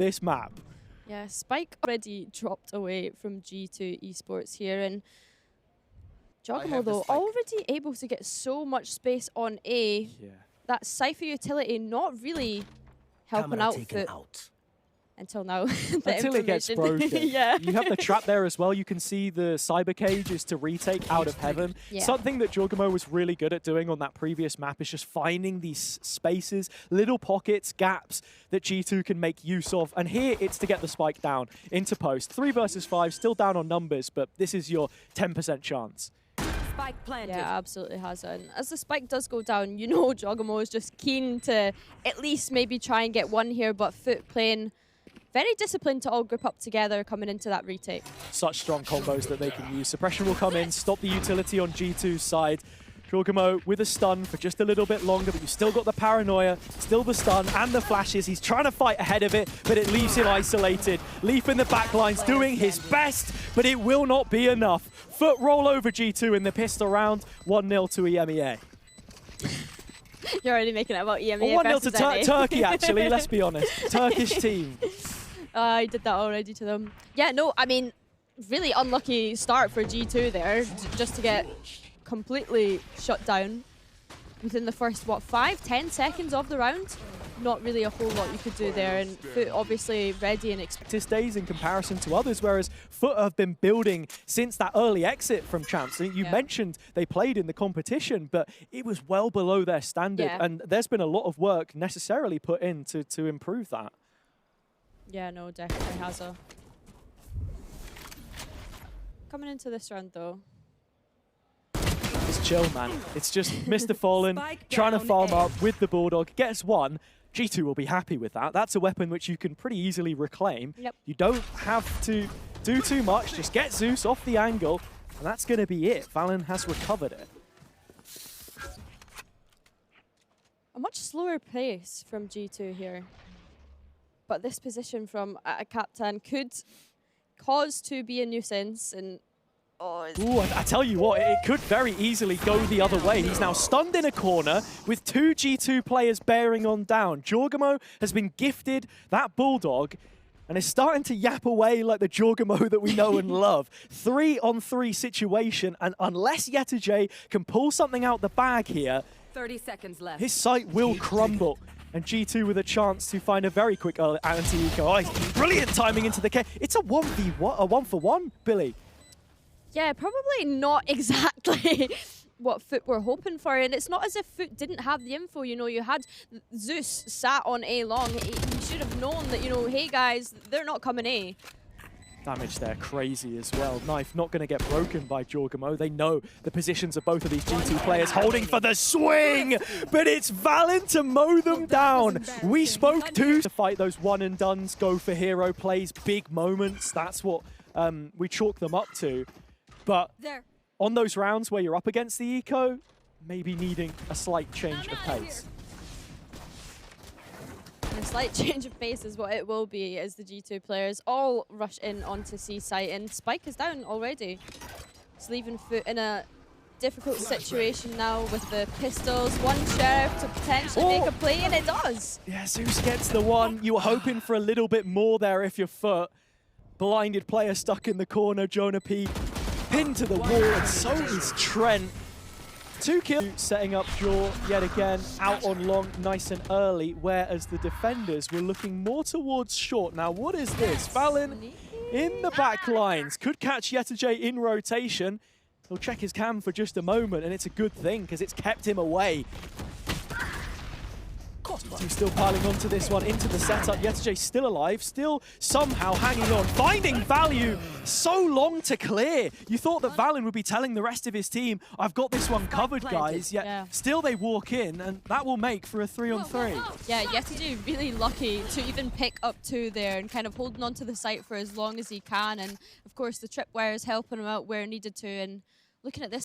this map. Yeah, Spike already dropped away from G2 Esports here, and Giacomo though already able to get so much space on A. Yeah. That Cypher utility not really helping out FUT until now. Until it gets broken. Yeah. You have the trap there as well. You can see the cyber cage is to retake out of heaven. Yeah. Something that Giacomo was really good at doing on that previous map is just finding these spaces, little pockets, gaps that G2 can make use of. And here it's to get the spike down into post. 3 versus 5, still down on numbers, but this is your 10% chance. Spike planted. Yeah, absolutely has. And as the spike does go down, you know Giacomo is just keen to at least maybe try and get one here, but FUT playing very disciplined to all group up together coming into that retake. Such strong combos that they can use. Suppression will come in, stop the utility on G2's side. Giacomo with a stun for just a little bit longer, but you've still got the paranoia, still the stun and the flashes. He's trying to fight ahead of it, but it leaves him isolated. Leaf in the backlines doing his best, but it will not be enough. FUT roll over G2 in the pistol round, 1-0 to EMEA. You're already making it about EMEA. Well, 1-0 to Turkey, actually, let's be honest. Turkish team. I did that already to them. Yeah, no, I mean, really unlucky start for G2 there, just to get completely shut down within the first, what, 5-10 seconds of the round? Not really a whole lot you could do there, and FUT obviously ready and Practice days in comparison to others, whereas FUT have been building since that early exit from Champs. You mentioned they played in the competition, but it was well below their standard, and there's been a lot of work necessarily put in to improve that. Yeah, no, definitely has a. Coming into this round though. It's chill, man. It's just Mr. Fallen trying to farm up with the Bulldog. Gets one. G2 will be happy with that. That's a weapon which you can pretty easily reclaim. Yep. You don't have to do too much. Just get Zeus off the angle, and that's going to be it. Valen has recovered it. A much slower pace from G2 here. But this position from a captain could cause to be a nuisance, and ooh, I tell you what, it could very easily go the other way. He's now stunned in a corner with 2 G2 players bearing on down. Giacomo has been gifted that Bulldog and is starting to yap away like the Giacomo that we know and love. 3-on-3 situation, and unless Yetajay can pull something out the bag here, 30 seconds left. His sight will crumble. And G2 with a chance to find a very quick anti-eco. Oh, brilliant timing into the K. It's a 1v1, a 1-for-1, Billy. yeah, probably not exactly what FUT were hoping for, and it's not as if FUT didn't have the info. You know, you had Zeus sat on A long. He should have known that, you know, hey guys, they're not coming A. Damage there, crazy as well. Knife not going to get broken by Giacomo. They know the positions of both of these G2 players holding for the swing, but it's Valen to mow them down. We spoke to fight those one-and-dones, go for hero plays, big moments. That's what we chalk them up to. But on those rounds where you're up against the eco, maybe needing a slight change of pace. A slight change of pace is what it will be as the G2 players all rush in onto C site, and Spike is down already. It's leaving FUT in a difficult situation now with the pistols. One Sheriff to potentially make a play, and it does. Yeah, Zeus gets the one. You were hoping for a little bit more there if you're FUT. Blinded player stuck in the corner. Jonah P pinned to the wall, and so is Trent. 2 kills, setting up Jaw yet again, out on long nice and early, whereas the defenders were looking more towards short. Now, what is this? Valen in the back lines, could catch Yetajay in rotation. He'll check his cam for just a moment, and it's a good thing, because it's kept him away. He's still piling onto this one, into the setup. Yetajay still alive, still somehow hanging on, finding value. So long to clear. You thought that Valen would be telling the rest of his team, I've got this one covered, guys. Yet still they walk in, and that will make for a 3-on-3. Yeah, Yetajay really lucky to even pick up 2 there and kind of holding on to the site for as long as he can. And of course, the tripwire is helping him out where needed to. And looking at this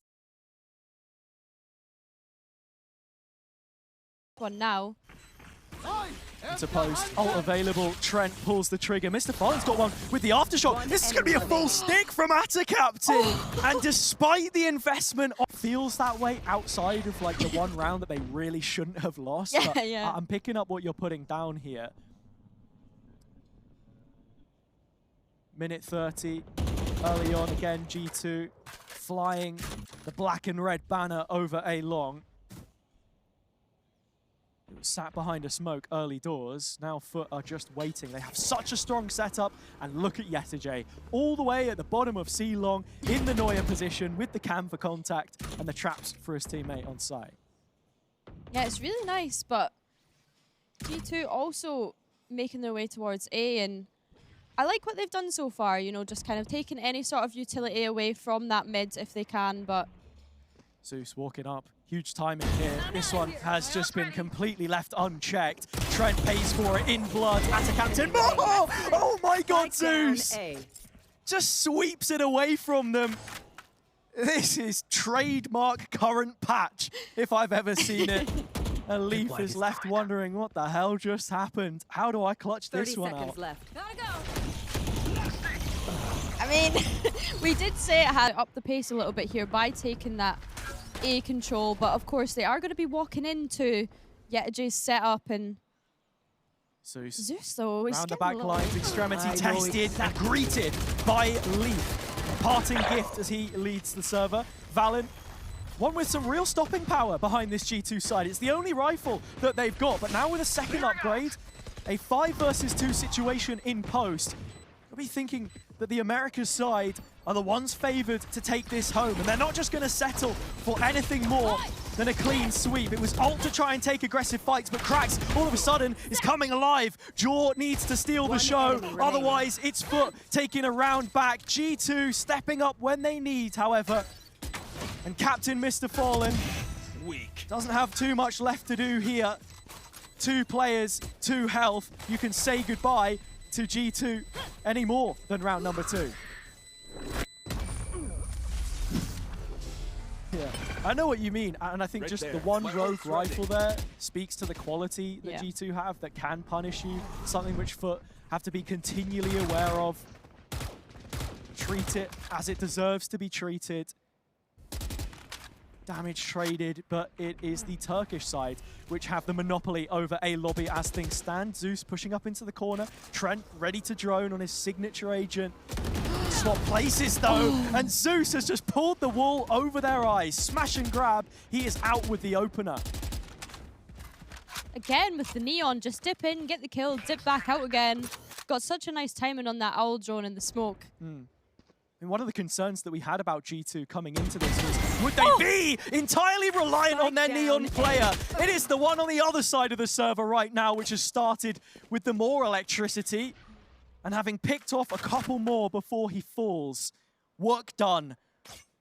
one now. Into post, ult available, Trent pulls the trigger. Mr. Fallen's got one with the aftershock. This is going to be a full stick from Atta Captain. And despite the investment, feels that way outside of like the one round that they really shouldn't have lost. Yeah, but yeah. I'm picking up what you're putting down here. Minute 30. Early on again, G2 flying the black and red banner over A long. It was sat behind a smoke early doors. Now FUT are just waiting. They have such a strong setup, and look at Yetajay, all the way at the bottom of C long in the Neuer position with the cam for contact and the traps for his teammate on site. Yeah, it's really nice, but G2 also making their way towards A, and I like what they've done so far, you know, just kind of taking any sort of utility away from that mid if they can, but... Zeus walking up. Huge timing here. This one has just been completely left unchecked. Trent pays for it in blood as a captain. Oh, oh my God, Zeus! Just sweeps it away from them. This is trademark current patch, if I've ever seen it. And Leaf is left wondering, what the hell just happened? How do I clutch this one out? 30 seconds left. Gotta go. I mean, we did say it had upped the pace a little bit here by taking that A control, but of course they are going to be walking into Yetajay's setup, and Zeus though, he's round the getting back a lines, little... extremity tested and greeted by Leaf. Parting gift as he leads the server. Valen, one with some real stopping power behind this G2 side. It's the only rifle that they've got, but now with a second upgrade, a 5 versus 2 situation in post, I'll be thinking that the Americas side are the ones favored to take this home, and they're not just going to settle for anything more than a clean sweep. It was ult to try and take aggressive fights, but Krax all of a sudden is coming alive. Jaw needs to steal the show, otherwise it's FUT taking a round back. G2 stepping up when they need, however, and Captain Mr. Fallen weak. Doesn't have too much left to do here. 2 players, 2 health. You can say goodbye to G2 any more than round number 2. Yeah, I know what you mean, and I think just the one rogue rifle there speaks to the quality that G2 have that can punish you, something which FUT have to be continually aware of. Treat it as it deserves to be treated. Damage traded, but it is the Turkish side which have the monopoly over A lobby as things stand. Zeus pushing up into the corner. Trent ready to drone on his signature agent. Swap places though, and Zeus has just pulled the wall over their eyes. Smash and grab, he is out with the opener. Again with the Neon, just dip in, get the kill, dip back out again. Got such a nice timing on that owl drone in the smoke. And one of the concerns that we had about G2 coming into this was, would they be entirely reliant on their Neon player? It is the one on the other side of the server right now, which has started with the more electricity. And having picked off a couple more before he falls. Work done.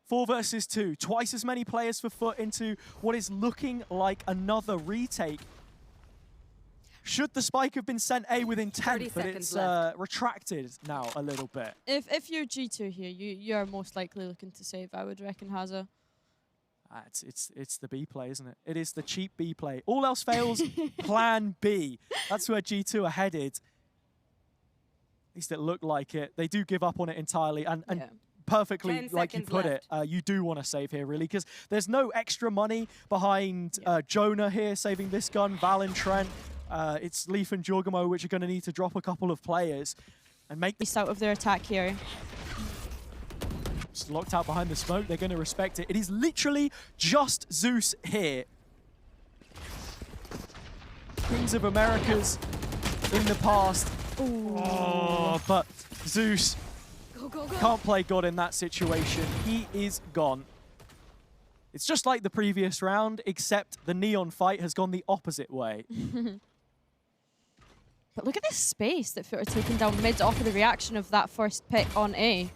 4 versus 2. Twice as many players for FUT into what is looking like another retake. Should the spike have been sent A with intent, but it's retracted now a little bit. If you're G2 here, you're most likely looking to save, I would reckon, Haza. It's the B play, isn't it? It is the cheap B play. All else fails, plan B. That's where G2 are headed. At least it looked like it. They do give up on it entirely, and perfectly, like you put it, you do want to save here, really, because there's no extra money behind Jonah here saving this gun, Valen, Trent. It's Leaf and Jorgamo which are going to need to drop a couple of players and make this out of their attack here. Just locked out behind the smoke. They're going to respect it. It is literally just Zeus here. Kings of Americas in the past. Oh, but Zeus can't play God in that situation. He is gone. It's just like the previous round, except the Neon fight has gone the opposite way. But look at this space that FUT are taking down mid off of the reaction of that first pick on A.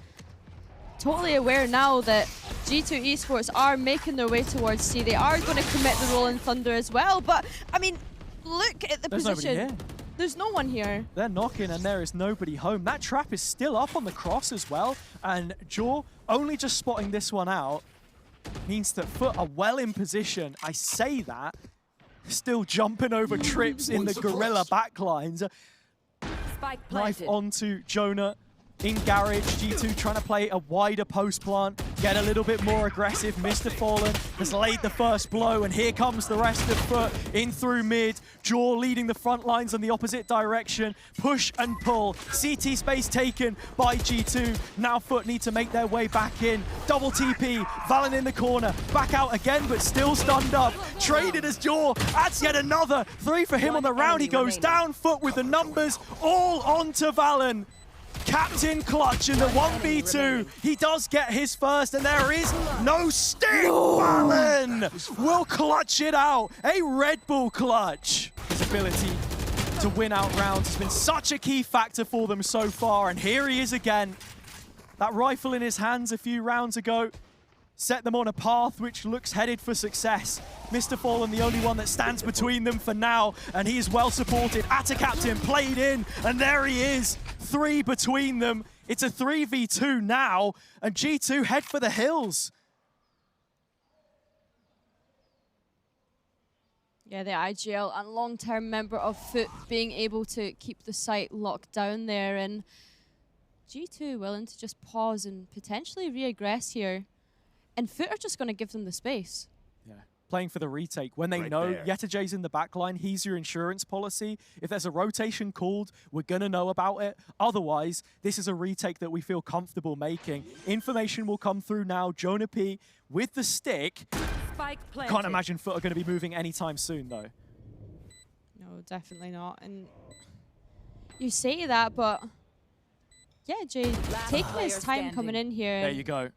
Totally aware now that G2 Esports are making their way towards C. They are going to commit the Rolling Thunder as well. But, I mean, look at the position. Nobody here. There's no one here. They're knocking and there is nobody home. That trap is still up on the cross as well. And Jaw only just spotting this one out means that FUT are well in position. I say that, still jumping over trips in the gorilla backlines. Knife onto Jonah in garage. G2 trying to play a wider post plant. get a little bit more aggressive. Mr. Fallen has laid the first blow, and here comes the rest of FUT in through mid. Jaw leading the front lines in the opposite direction. Push and pull. CT space taken by G2. Now FUT need to make their way back in. Double TP. Valen in the corner. Back out again, but still stunned up. Traded as Jaw adds yet another. 3 for him on the round. He goes down. FUT with the numbers all onto Valen. Captain clutch in the 1v2. He does get his first, and there is no stick. Valen will clutch it out. A Red Bull clutch. His ability to win out rounds has been such a key factor for them so far, and here he is again. That rifle in his hands a few rounds ago set them on a path which looks headed for success. Mr. Fallen, the only one that stands between them for now, and he is well supported. Captain played in, and there he is. 3 between them. It's a 3v2 now, and G2 head for the hills. Yeah, the IGL and long-term member of FUT being able to keep the site locked down there, and G2 willing to just pause and potentially re-aggress here. And FUT are just going to give them the space. Yeah, playing for the retake. When they know Yetajay's in the backline, he's your insurance policy. If there's a rotation called, we're going to know about it. Otherwise, this is a retake that we feel comfortable making. Information will come through now. Jonah P with the stick. Can't imagine FUT are going to be moving anytime soon, though. No, definitely not. And you say that, but yeah, Jay taking his time coming in here. There you go.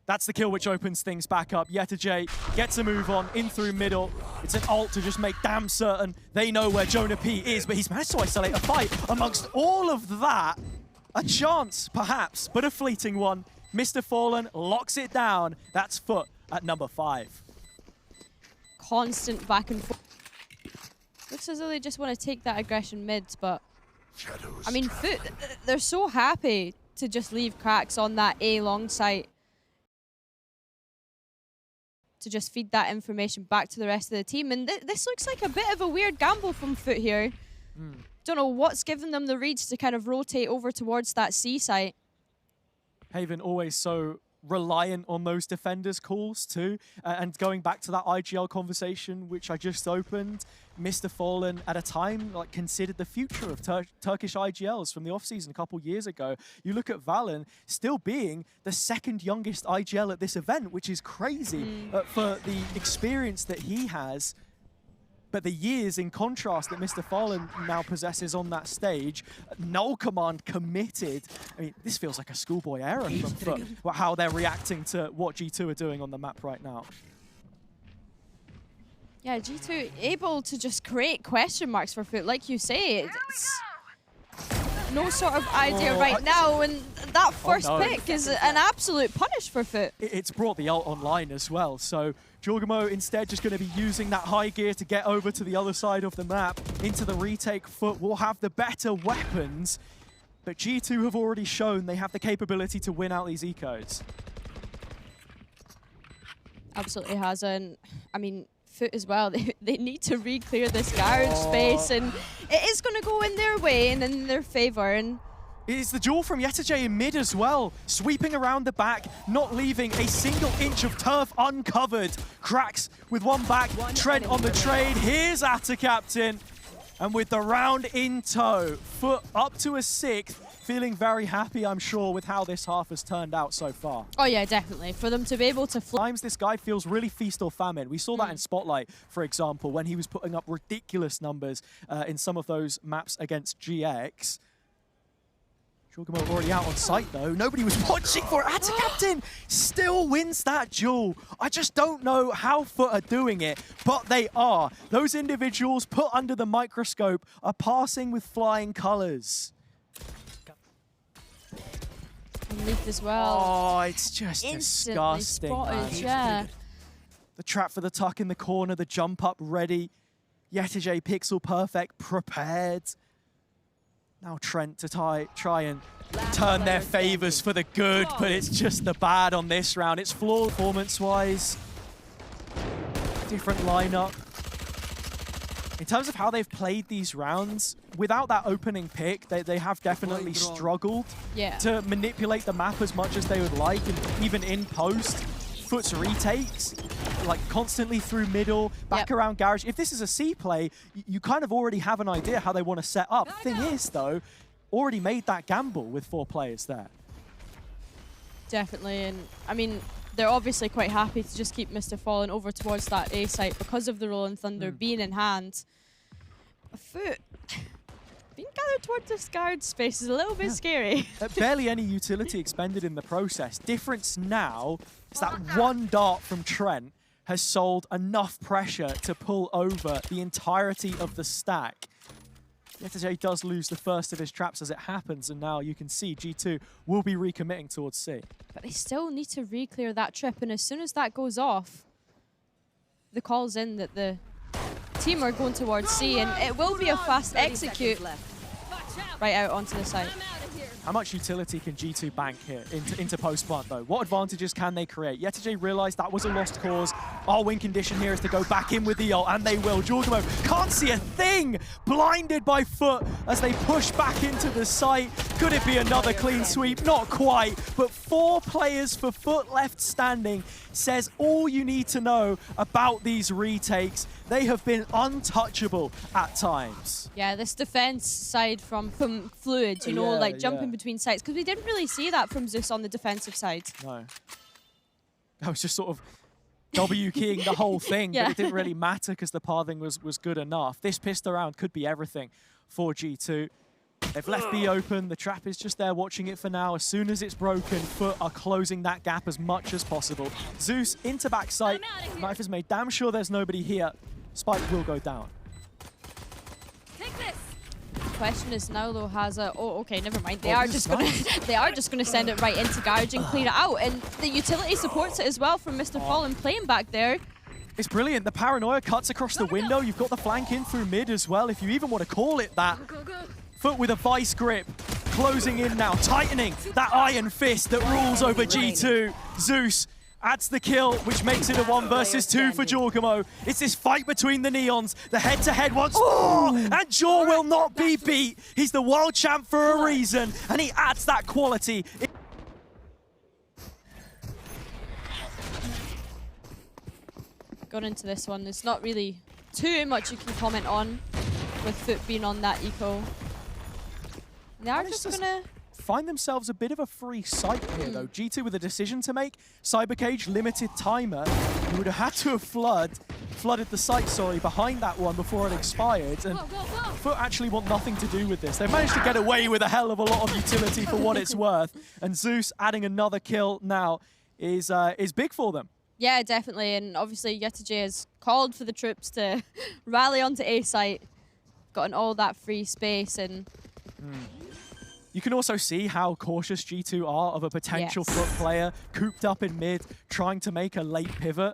That's the kill which opens things back up. Yetajay gets a move on in through middle. It's an ult to just make damn certain they know where Jonah P is, but he's managed to isolate a fight. Amongst all of that, a chance perhaps, but a fleeting one. Mr. Fallen locks it down. That's FUT at number 5. Constant back and forth. Looks as though they just want to take that aggression mid, but I mean, FUT, they're so happy to just leave cracks on that A long site to just feed that information back to the rest of the team. And this looks like a bit of a weird gamble from FUT here. Don't know what's given them the reads to kind of rotate over towards that C site. Haven always so reliant on those defenders' calls too. And going back to that IGL conversation, which I just opened, Mr. Fallen at a time like considered the future of Turkish IGLs from the offseason a couple years ago. You look at Valen still being the 2nd youngest IGL at this event, which is crazy for the experience that he has. But the years in contrast that Mr. Fallen now possesses on that stage, null command committed. I mean, this feels like a schoolboy era from FUT, how they're reacting to what G2 are doing on the map right now. Yeah, G2 able to just create question marks for FUT. Like you say, it's no sort of idea right now, and that first pick is an absolute punish for FUT. It's brought the ult online as well, so Jorgamo instead just going to be using that high gear to get over to the other side of the map into the retake. FUT will have the better weapons, but G2 have already shown they have the capability to win out these ecos. Absolutely has, and I mean, FUT as well, they need to re-clear this garage space, and it is going to go in their way and in their favor. And it's the duel from Yetajay in mid as well, sweeping around the back, not leaving a single inch of turf uncovered. Cracks with one back, Trent on the trade. Here's Captain, and with the round in tow, FUT up to a 6th. Feeling very happy, I'm sure, with how this half has turned out so far. Oh yeah, definitely. For them to be able to times this guy feels really feast or famine. We saw that in Spotlight, for example, when he was putting up ridiculous numbers in some of those maps against GX. Jorgamo already out on site though. Nobody was watching for it. Captain still wins that duel. I just don't know how FUT are doing it, but they are. Those individuals put under the microscope are passing with flying colors. Leaf as well. Oh, it's just instantly disgusting. Spotted, yeah. The trap for the tuck in the corner, the jump up ready. Yetajay pixel perfect, prepared. Now Trent to try and turn their favors for the good, but it's just the bad on this round. It's flawed performance-wise. Different lineup. in terms of how they've played these rounds, without that opening pick, they have definitely struggled to manipulate the map as much as they would like, and even in post, FUT's retakes, like constantly through middle, back around garage. If this is a C play, you kind of already have an idea how they want to set up. Thing is, though, already made that gamble with 4 players there. Definitely, and I mean, they're obviously quite happy to just keep Mr. Fallen over towards that A site because of the Rolling Thunder being in hand. A FUT being gathered towards this guard space is a little bit scary. Barely any utility expended in the process. Difference now is that one dart from Trent has sold enough pressure to pull over the entirety of the stack. FUT does lose the first of his traps as it happens, and now you can see G2 will be recommitting towards C. But they still need to re-clear that trip, and as soon as that goes off, the call's in that the team are going towards C, and it will be a fast execute right out onto the site. How much utility can G2 bank here into post-plant, though? What advantages can they create? FUT realized that was a lost cause. Our win condition here is to go back in with the ult, and they will. Jorgamo can't see a thing! Blinded by FUT as they push back into the site. Could it be another clean sweep? Not quite, but 4 players for FUT left standing says all you need to know about these retakes. They have been untouchable at times. Yeah, this defense side from Fluid, you know, like jumping between sites, because we didn't really see that from Zeus on the defensive side. No. I was just sort of W-keying the whole thing, but it didn't really matter because the pathing was good enough. This pistol round could be everything for G2. They've left B open, the trap is just there watching it for now. As soon as it's broken, FUT are closing that gap as much as possible. Zeus into backside, Knife has made damn sure there's nobody here. Spike will go down. Take this. Question is now though, oh okay, never mind. They are just gonna send it right into garage and clear it out, and the utility supports it as well from Mr. Fallen playing back there. It's brilliant. The paranoia cuts across the window. You've got the flank in through mid as well, if you even want to call it that. FUT with a vice grip, closing in now, tightening that iron fist that rules over G2. Zeus adds the kill, which makes it a 1 versus 2 for Jorgamo. It's this fight between the Neons, the head-to-head once more, and Jor will not be beat. He's the world champ for a reason, and he adds that quality. Going into this one, there's not really too much you can comment on with FUT being on that eco. They are just gonna find themselves a bit of a free site here, though. G2 with a decision to make. Cybercage, limited timer. You would have had to have flooded the site, behind that one before it expired. And FUT actually want nothing to do with this. They've managed to get away with a hell of a lot of utility for what it's worth. And Zeus adding another kill now is big for them. Yeah, definitely. And obviously, FUT has called for the troops to rally onto A site, gotten all that free space, and you can also see how cautious G2 are of a potential FUT player cooped up in mid, trying to make a late pivot.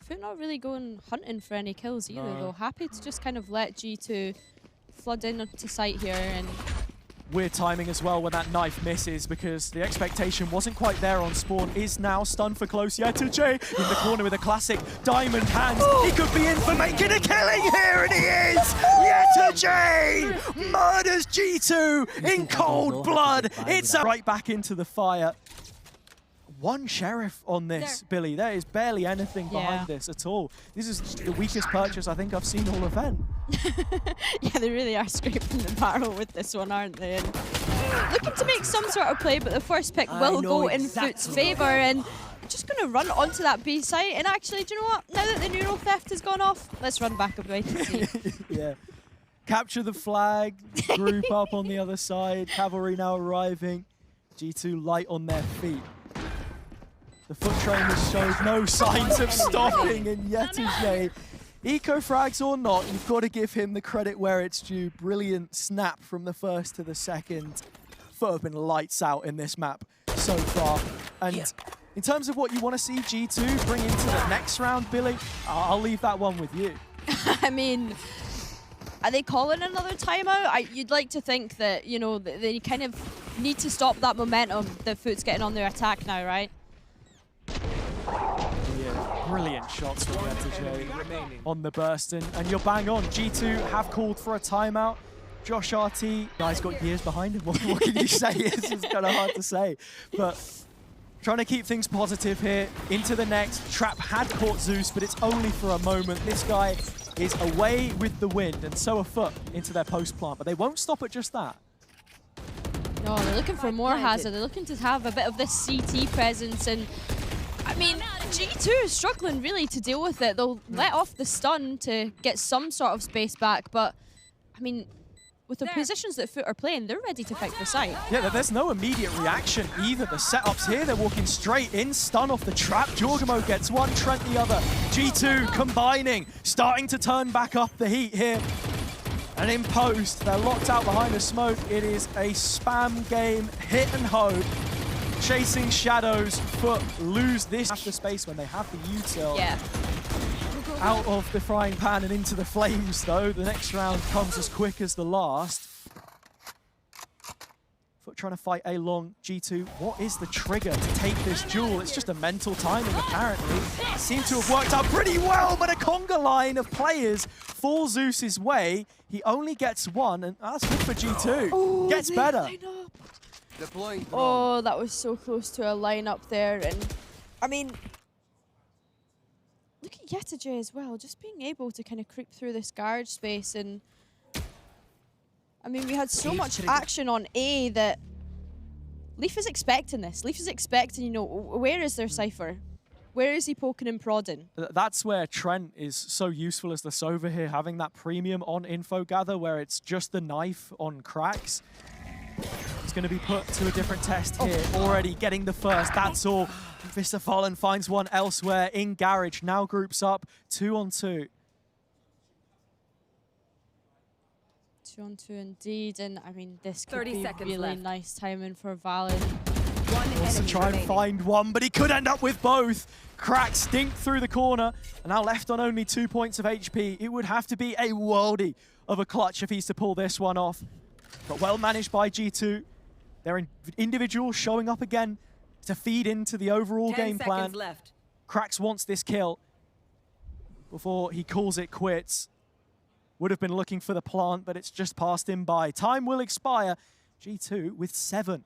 FUT not really going hunting for any kills either, though. Happy to just kind of let G2 flood in onto site here. And weird timing as well when that knife misses, because the expectation wasn't quite there on spawn. Is now stunned for close. FUT in the corner with a classic diamond hands. He could be in for making a killing here, and he is! FUT murders G2 in cold blood. It's right back into the fire. 1 sheriff on this, Billy. There is barely anything behind this at all. This is the weakest purchase I think I've seen all event. Yeah, they really are scraping the barrel with this one, aren't they? And looking to make some sort of play, but the first pick will go in FUT's favour, and just going to run onto that B site. And actually, do you know what? Now that the neural theft has gone off, let's run back up right and see. Yeah. Capture the flag, group up on the other side. Cavalry now arriving. G2 light on their feet. The FUT train has showed no signs of stopping, and FUT, eco frags or not, you've got to give him the credit where it's due. Brilliant snap from the first to the second. FUT have been lights out in this map so far. And in terms of what you want to see G2 bring into the next round, Billy, I'll leave that one with you. I mean, are they calling another timeout? You'd like to think that, you know, they kind of need to stop that momentum that FUT's getting on their attack now, right? Brilliant shots from J on the burst, and you're bang on. G2 have called for a timeout. Josh RT, guy's got years behind him. What can you say? It's kind of hard to say. But trying to keep things positive here. Into the next. Trap had caught Zeus, but it's only for a moment. This guy is away with the wind, and so a FUT into their post plant. But they won't stop at just that. No, they're looking for more hazard. They're looking to have a bit of this CT presence, and I mean, G2 is struggling really to deal with it. They'll let off the stun to get some sort of space back, but I mean, with the positions that FUT are playing, they're ready to fight for site. Yeah, there's no immediate reaction either. The setups here, they're walking straight in, stun off the trap. Jorgamo gets one, Trent the other. G2 combining, starting to turn back up the heat here. And in post, they're locked out behind the smoke. It is a spam game, hit and hope. Chasing shadows, FUT lose this after space when they have the util. Yeah. Out of the frying pan and into the flames, though. The next round comes as quick as the last. FUT trying to fight a long. G2, what is the trigger to take this duel? It's just a mental timing, apparently. It seemed to have worked out pretty well, but a conga line of players fall Zeus's way. He only gets one, and that's good for G2. Oh, gets better. Deploying drone. Oh, that was so close to a lineup there, and I mean, look at YetaJ as well, just being able to kind of creep through this garage space, and I mean, we had so much action on A that Leaf is expecting this. Leaf is expecting, you know, where is their Cypher? Where is he poking and prodding? That's where Trent is so useful as the Sova here, having that premium on info gather where it's just the knife on cracks. He's going to be put to a different test here, already getting the first, that's all. Mr. Fallen finds one elsewhere in garage, now groups up 2-on-2. 2-on-2 indeed, and I mean, this could 30 be seconds really left. nice timing for Valorant. Wants to try and find one, but he could end up with both. Crack stink through the corner, and now left on only 2 points of HP. It would have to be a worldie of a clutch if he's to pull this one off. But well managed by G2. Their individuals showing up again to feed into the overall game plan. Left. Cracks wants this kill before he calls it quits. Would have been looking for the plant, but it's just passed him by. Time will expire. G2 with 7.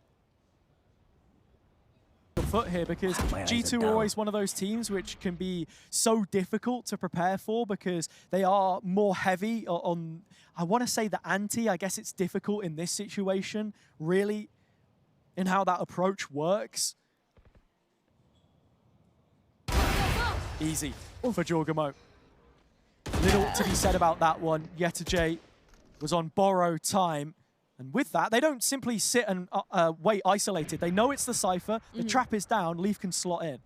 FUT here, because G2 are always one of those teams which can be so difficult to prepare for because they are more heavy on, I want to say the ante. I guess it's difficult in this situation, really, in how that approach works. Easy for Jorgamo. Little to be said about that one. YetaJ was on borrowed time. And with that, they don't simply sit and wait isolated. They know it's the Cypher. The trap is down. Leaf can slot in.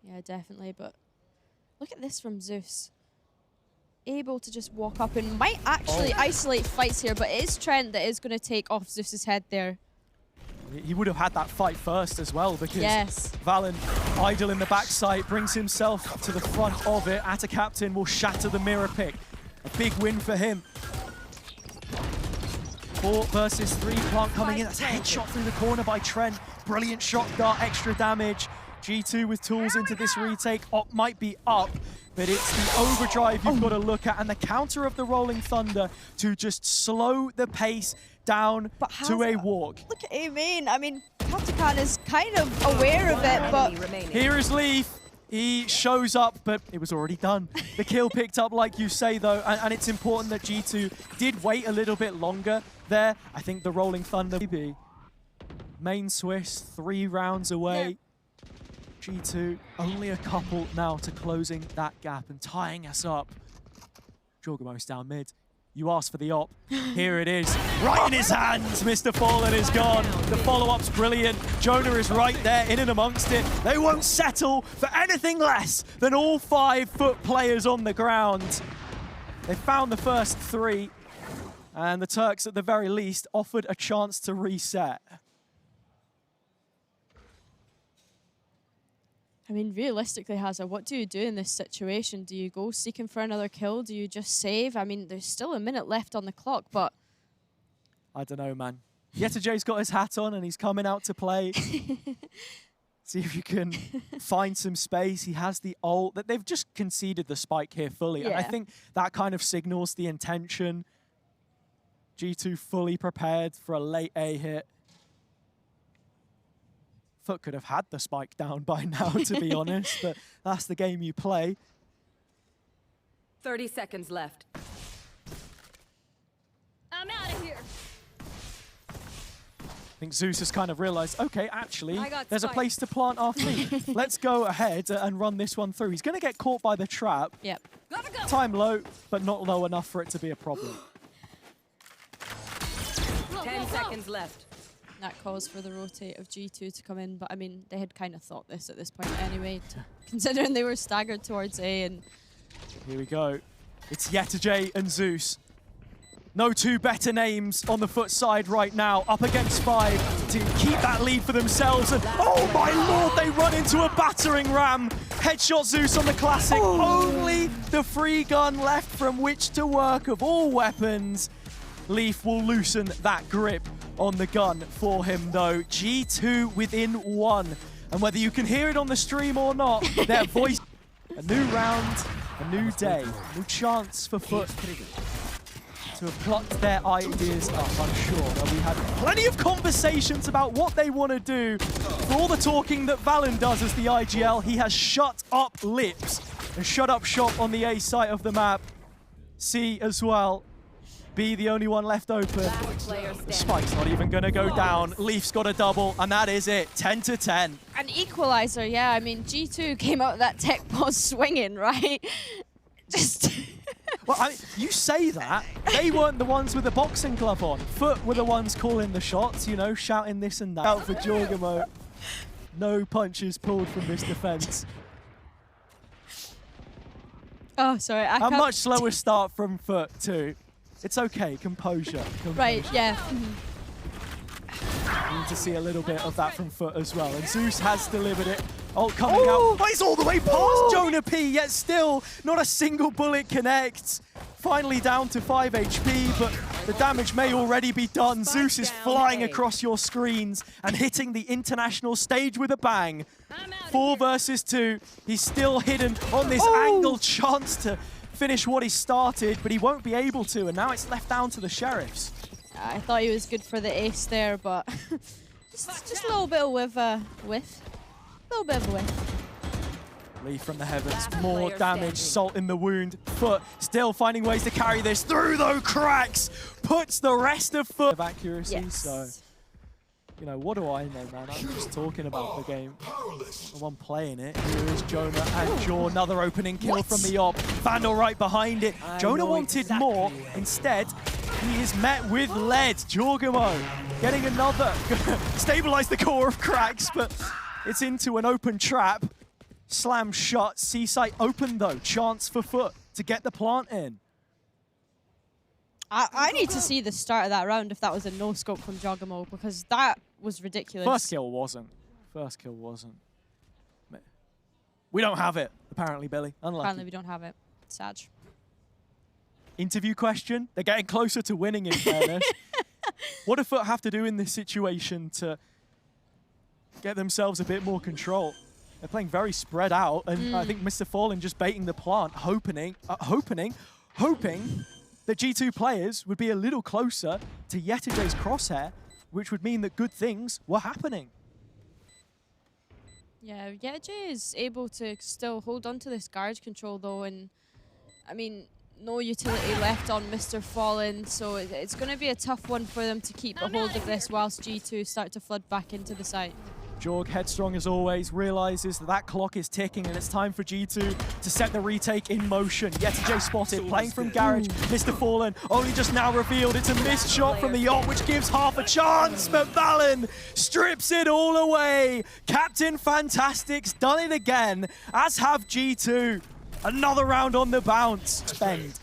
Yeah, definitely. But look at this from Zeus. Able to just walk up and might actually isolate fights here, but it is Trent that is going to take off Zeus's head there. He would have had that fight first as well, because Valen, idle in the backside, brings himself to the front of it. Atta Captain will shatter the mirror pick. A big win for him. 4 versus 3, plant coming in. That's a headshot through the corner by Trent. Brilliant shot dart, extra damage. G2 with tools into this retake. Op might be up, but it's the overdrive you've got to look at, and the counter of the Rolling Thunder to just slow the pace down to a walk. Look at Amen. I mean, Katakan is kind of aware of it, but here is Leaf. He shows up, but it was already done. The kill picked up, like you say, though, and it's important that G2 did wait a little bit longer there. I think the Rolling Thunder maybe. Main Swiss, 3 rounds away. G2, only a couple now to closing that gap and tying us up. Jorgamo's down mid. You asked for the op. Here it is. Right in his hands. Mr. Fallen is gone. The follow-up's brilliant. Jonah is right there in and amongst it. They won't settle for anything less than all 5 FUT players on the ground. They found the first 3. And the Turks, at the very least, offered a chance to reset. I mean, realistically, Hazza, what do you do in this situation? Do you go seeking for another kill? Do you just save? I mean, there's still a minute left on the clock, but... I don't know, man. YetaJ's got his hat on and he's coming out to play. See if you can find some space. He has the ult. That they've just conceded the spike here fully. And I Yeah. think that kind of signals the intention. G2 fully prepared for a late A hit. FUT could have had the spike down by now, to be honest, but that's the game you play. 30 seconds left. I'm out of here. I think Zeus has kind of realized, okay, actually, I got there's a spike. place to plant our fleet. Let's go ahead and run this one through. He's going to get caught by the trap. Yep. Gotta go. Time low, but not low enough for it to be a problem. 10 seconds left. That calls for the rotate of G2 to come in, but I mean, they had kind of thought this at this point anyway, considering they were staggered towards A. And Here we go. It's Yetajay and Zeus. No two better names on the FUT side right now, up against 5 to keep that lead for themselves. And oh my lord, they run into a battering ram. Headshot Zeus on the classic. Only the free gun left from which to work of all weapons. Leaf will loosen that grip on the gun for him though. G2 within 1. And whether you can hear it on the stream or not, their voice. A new round, a new day, new chance for FUT to have plucked their ideas up, I'm sure. And we had plenty of conversations about what they want to do. For all the talking that Valen does as the IGL, he has shut up lips and shut up shop on the A site of the map. C as well. B the only one left open. The spike's not even going to go down. Leaf's got a double, and that is it. 10 to 10. an equalizer, yeah. I mean, G2 came out of that tech pause swinging, right? Just. Well, you say that. They weren't the ones with the boxing glove on. FUT were the ones calling the shots, you know, shouting this and that. Out for Jorgamo. No punches pulled from this defense. Oh, sorry. A much slower start from FUT too. It's okay, composure. Right, yeah. We need to see a little bit of that from FUT as well. And Zeus has delivered it. Oh, coming out. Oh, he's all the way past Jonah P, yet still not a single bullet connects. Finally down to 5 HP, but the damage may already be done. Zeus is flying across your screens and hitting the international stage with a bang. 4 versus 2. He's still hidden on this angle chance to finish what he started, but he won't be able to, and now it's left down to the Sheriffs. I thought he was good for the ace there, but just a little bit of whiff. A little bit of a whiff. Leaf from the heavens, more damage, salt in the wound. FUT still finding ways to carry this through, though. Cracks puts the rest of FUT of accuracy. Yes. So, you know, what do I know, man? I'm just talking about the game. The one playing it. Here is Jonah and Jaw. Another opening kill from the op. Vandal right behind it. Jonah wanted more. Instead, he is met with lead. Jorgamo getting another. Stabilize the core of Cracks, but it's into an open trap. Slam shot. C-site open though. Chance for FUT to get the plant in. I need to see the start of that round if that was a no-scope from Jorgamo, because that was ridiculous. First kill wasn't. We don't have it, apparently, Billy. Unlucky. Apparently we don't have it. Sad. Interview question. They're getting closer to winning, in fairness. What do FUT have to do in this situation to get themselves a bit more control? They're playing very spread out, and I think Mr. Fallen just baiting the plant, hoping that G2 players would be a little closer to Yetajay's crosshair, which would mean that good things were happening. Yeah, Yetajay is able to still hold on to this guard control though, and I mean, no utility left on Mr. Fallen, so it's going to be a tough one for them to keep a hold of this whilst G2 start to flood back into the site. Jorg, headstrong as always, realizes that clock is ticking and it's time for G2 to set the retake in motion. Yetajay spotted, playing from Garage. Mr. Fallen only just now revealed. It's a missed shot from the op, which gives half a chance, but Valen strips it all away. Captain Fantastic's done it again, as have G2. Another round on the bounce. Spend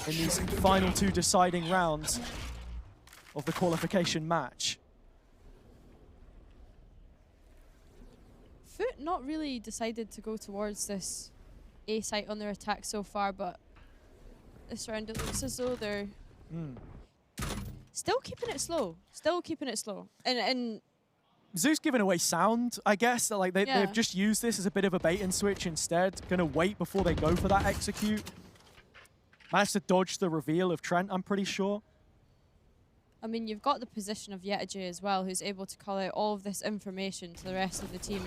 in these final 2 deciding rounds of the qualification match. FUT not really decided to go towards this A site on their attack so far, but this round it looks as though they're still keeping it slow. And Zeus giving away sound, I guess. Like Yeah. they've just used this as a bit of a bait and switch instead. Gonna wait before they go for that execute. Managed to dodge the reveal of Trent, I'm pretty sure. I mean, you've got the position of Yetajay as well, who's able to call out all of this information to the rest of the team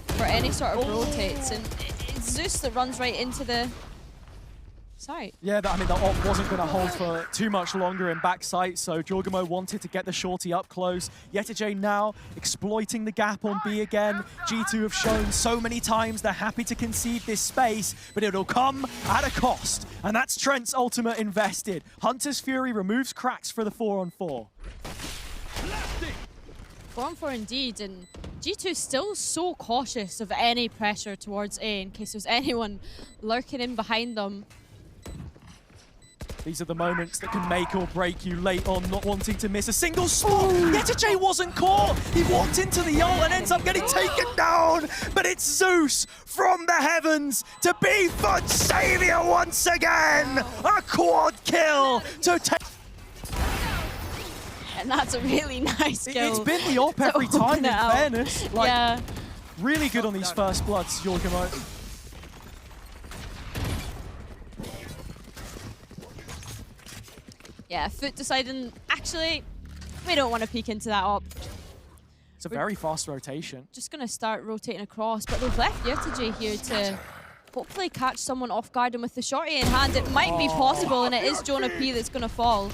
for any sort of rotates. And it's Zeus that runs right into the site. Yeah, I mean, the op wasn't going to hold for too much longer in backside, so Jorgamo wanted to get the shorty up close. Yetajay now exploiting the gap on B again. G2 have shown so many times they're happy to concede this space, but it'll come at a cost. And that's Trent's ultimate invested. Hunter's Fury removes cracks for the 4-on-4. 4-on-4 indeed, and G2 still so cautious of any pressure towards A in case there's anyone lurking in behind them. These are the moments that can make or break you late on, not wanting to miss a single spot. Yetajay wasn't caught. He walked into the ult and ends up getting taken down. But it's Zeus from the heavens to be FUT savior once again. A quad kill to take. And that's a really nice kill. It's been the op every time, in out. fairness. Like, Yeah. really good on these first bloods, Jorgamo. Yeah, FUT deciding, actually, we don't want to peek into that op. It's a very fast rotation. Just going to start rotating across, but they've left Yetajay here to hopefully catch someone off guard, and with the shorty in hand, it might be possible, and it is Jonah P that's going to fall.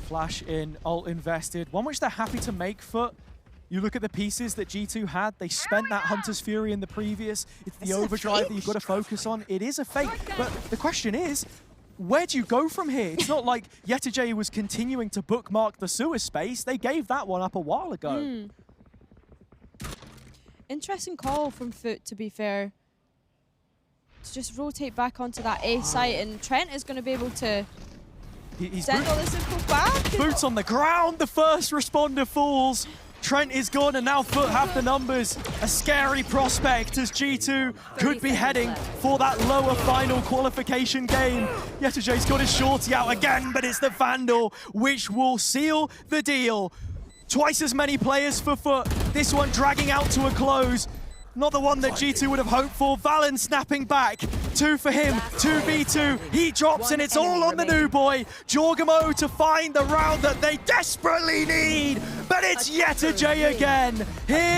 Flash in, ult invested. One which they're happy to make FUT. You look at the pieces that G2 had. They spent that Hunter's Fury in the previous. It's the overdrive that you've got to focus on. It is a fake, but the question is, where do you go from here? It's not like Yetajay was continuing to bookmark the sewer space. They gave that one up a while ago. Interesting call from FUT, to be fair. To just rotate back onto that A site, and Trent is going to be able to He's send all this info back. boots on the ground. The first responder falls. Trent is gone, and now FUT have the numbers. A scary prospect as G2 could be heading for that lower final qualification game. Yetajay's got his shorty out again, but it's the Vandal which will seal the deal. Twice as many players for FUT. This one dragging out to a close. Not the one that G2 would have hoped for. Valen snapping back. 2 for him, 2v2. He drops, and it's all on the new boy. Jorgamo to find the round that they desperately need. But it's Yetajay again. Here